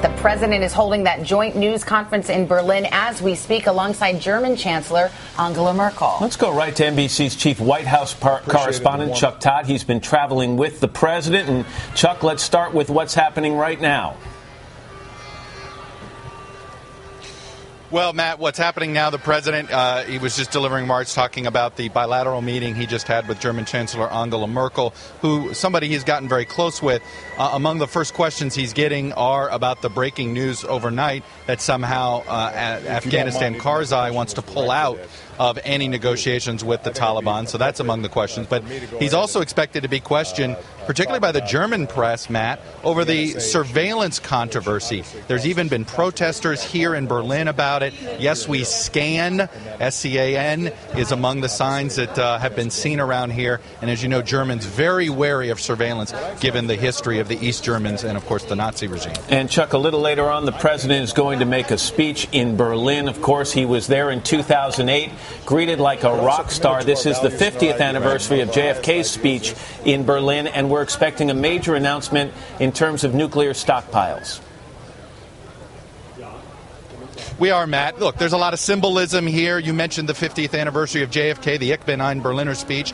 The president is holding that joint news conference in Berlin as we speak alongside German Chancellor Angela Merkel. Let's go right to NBC's chief White House correspondent, Chuck Todd. He's been traveling with the president. And, Chuck, let's start with what's happening right now. Well, Matt, what's happening now, the president, he was just delivering remarks talking about the bilateral meeting he just had with German Chancellor Angela Merkel, who somebody he's gotten very close with. Among the first questions he's getting are about the breaking news overnight that somehow Afghanistan Karzai wants to pull out of any negotiations with the Taliban. So that's among the questions. But he's also expected to be questioned, particularly by the German press, Matt, over the surveillance controversy. There's even been protesters here in Berlin about it. Yes, we scan. S-C-A-N is among the signs that have been seen around here. And as you know, Germans very wary of surveillance, given the history of the East Germans and, of course, the Nazi regime. And, Chuck, a little later on, the president is going to make a speech in Berlin. Of course, he was there in 2008, greeted like a rock star. This is the 50th anniversary of JFK's speech in Berlin, and we're expecting a major announcement in terms of nuclear stockpiles. We are, Matt. Look, there's a lot of symbolism here. You mentioned the 50th anniversary of JFK, the Ich bin ein Berliner speech.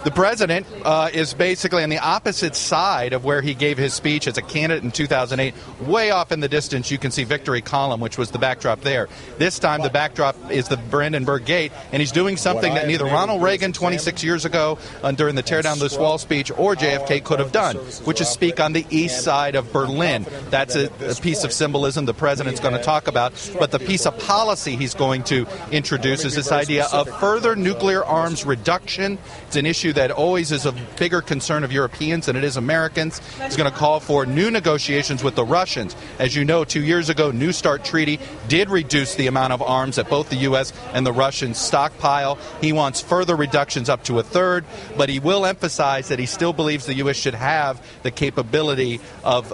The president is basically on the opposite side of where he gave his speech as a candidate in 2008. Way off in the distance, you can see Victory Column, which was the backdrop there. This time, the backdrop is the Brandenburg Gate, and he's doing something that neither Ronald Reagan 26 years ago during the Tear Down This Wall speech or JFK could have done, which is speak on the east side of Berlin. That's a piece of symbolism the president's going to talk about. But the piece of policy he's going to introduce is this idea of further nuclear arms reduction. It's an issue that always is a bigger concern of Europeans than it is Americans. He's going to call for new negotiations with the Russians. As you know, 2 years ago, New START treaty did reduce the amount of arms that both the U.S. and the Russians stockpile. He wants further reductions up to a third, but he will emphasize that he still believes the U.S. should have the capability of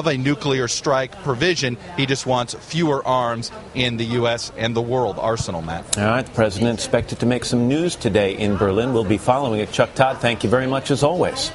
a nuclear strike provision. He just wants fewer arms in the U.S. and the world arsenal, Matt. All right, the president expected to make some news today in Berlin. We'll be following it. Chuck Todd, thank you very much as always.